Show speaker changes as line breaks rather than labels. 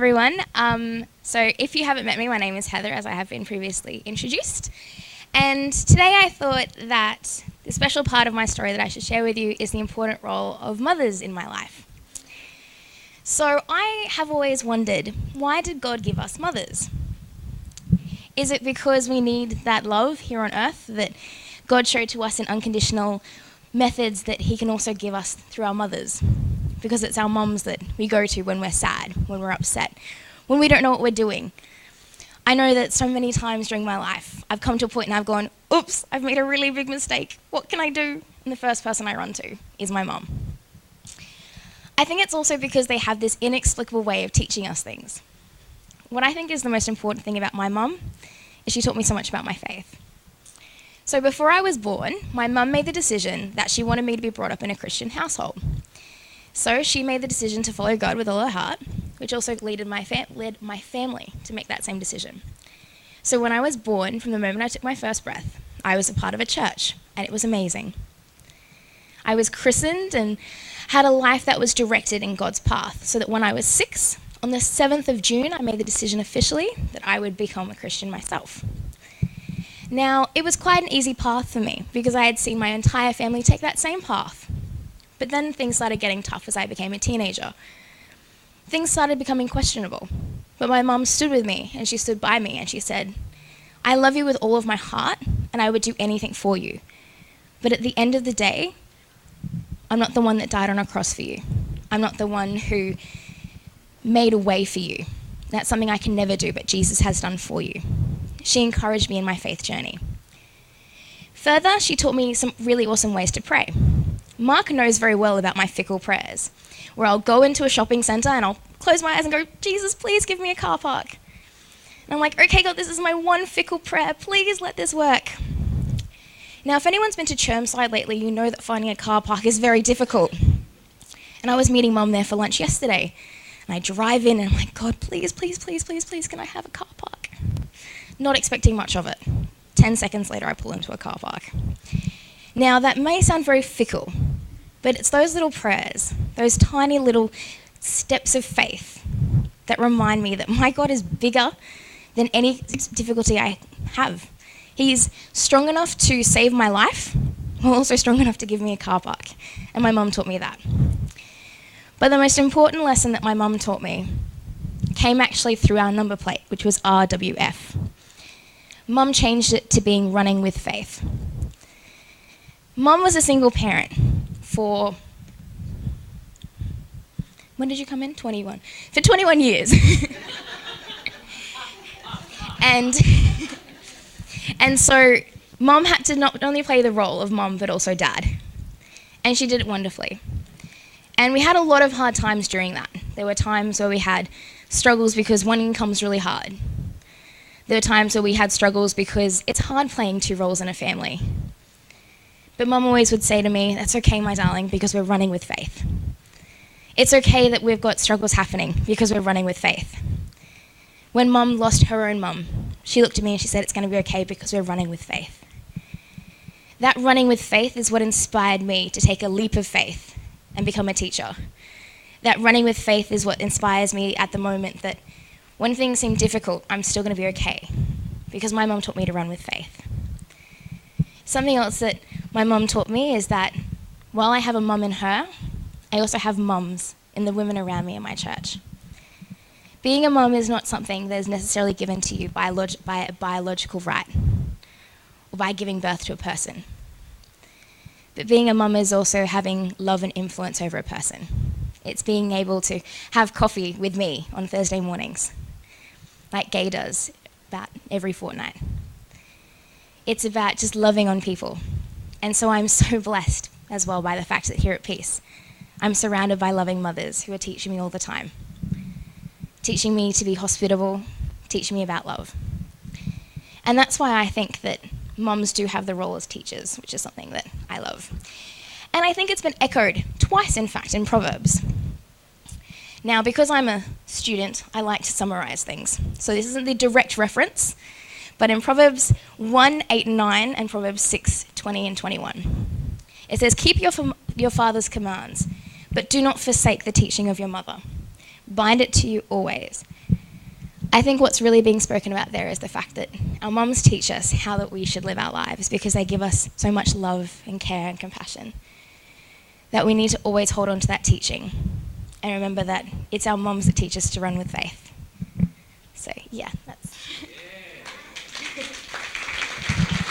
Everyone. So if you haven't met me, my name is Heather, as I have been previously introduced. And today I thought that the special part of my story that I should share with you is the important role of mothers in my life. So I have always wondered, why did God give us mothers? Is it because we need that love here on earth that God showed to us in unconditional methods that he can also give us through our mothers? Because it's our mums that we go to when we're sad, when we're upset, when we don't know what we're doing. I know that so many times during my life, I've come to a point and I've gone, oops, I've made a really big mistake. What can I do? And the first person I run to is my mum. I think it's also because they have this inexplicable way of teaching us things. What I think is the most important thing about my mum is she taught me so much about my faith. So before I was born, my mum made the decision that she wanted me to be brought up in a Christian household. So she made the decision to follow God with all her heart, which also led my family to make that same decision. So when I was born, from the moment I took my first breath, I was a part of a church, and it was amazing. I was christened and had a life that was directed in God's path, so that when I was 6, on the 7th of June, I made the decision officially that I would become a Christian myself. Now, it was quite an easy path for me, because I had seen my entire family take that same path. But then things started getting tough as I became a teenager. Things started becoming questionable. But my mum stood with me, and she stood by me, and she said, I love you with all of my heart, and I would do anything for you. But at the end of the day, I'm not the one that died on a cross for you. I'm not the one who made a way for you. That's something I can never do, but Jesus has done for you. She encouraged me in my faith journey. Further, she taught me some really awesome ways to pray. Mark knows very well about my fickle prayers, where I'll go into a shopping centre and I'll close my eyes and go, Jesus, please give me a car park. And I'm like, okay, God, this is my one fickle prayer. Please let this work. Now, if anyone's been to Chermside lately, you know that finding a car park is very difficult. And I was meeting Mum there for lunch yesterday. And I drive in and I'm like, God, please, please, please, please, please, can I have a car park? Not expecting much of it. 10 seconds later, I pull into a car park. Now, that may sound very fickle, but it's those little prayers, those tiny little steps of faith that remind me that my God is bigger than any difficulty I have. He's strong enough to save my life, while also strong enough to give me a car park. And my mum taught me that. But the most important lesson that my mum taught me came actually through our number plate, which was RWF. Mum changed it to being running with faith. Mum was a single parent for, when did you come in? 21. For 21 years. And so Mum had to not only play the role of mum, but also dad. And she did it wonderfully. And we had a lot of hard times during that. There were times where we had struggles because one income's really hard. There were times where we had struggles because it's hard playing two roles in a family. But Mum always would say to me, that's okay, my darling, because we're running with faith. It's okay that we've got struggles happening because we're running with faith. When Mum lost her own mum, she looked at me and she said, it's going to be okay because we're running with faith. That running with faith is what inspired me to take a leap of faith and become a teacher. That running with faith is what inspires me at the moment that when things seem difficult, I'm still going to be okay because my mum taught me to run with faith. Something else that my mum taught me is that while I have a mum in her, I also have mums in the women around me in my church. Being a mum is not something that is necessarily given to you by a biological right or by giving birth to a person. But being a mum is also having love and influence over a person. It's being able to have coffee with me on Thursday mornings, like Gay does about every fortnight. It's about just loving on people. And so I'm so blessed as well by the fact that here at Peace, I'm surrounded by loving mothers who are teaching me all the time. Teaching me to be hospitable, teaching me about love. And that's why I think that mums do have the role as teachers, which is something that I love. And I think it's been echoed twice, in fact, in Proverbs. Now, because I'm a student, I like to summarize things. So this isn't the direct reference, but in Proverbs 1, 8 and 9, and Proverbs 6, 20 and 21, it says, keep your father's commands, but do not forsake the teaching of your mother. bind it to you always. I think what's really being spoken about there is the fact that our mums teach us how that we should live our lives because they give us so much love and care and compassion that we need to always hold on to that teaching and remember that it's our mums that teach us to run with faith. So yeah, that's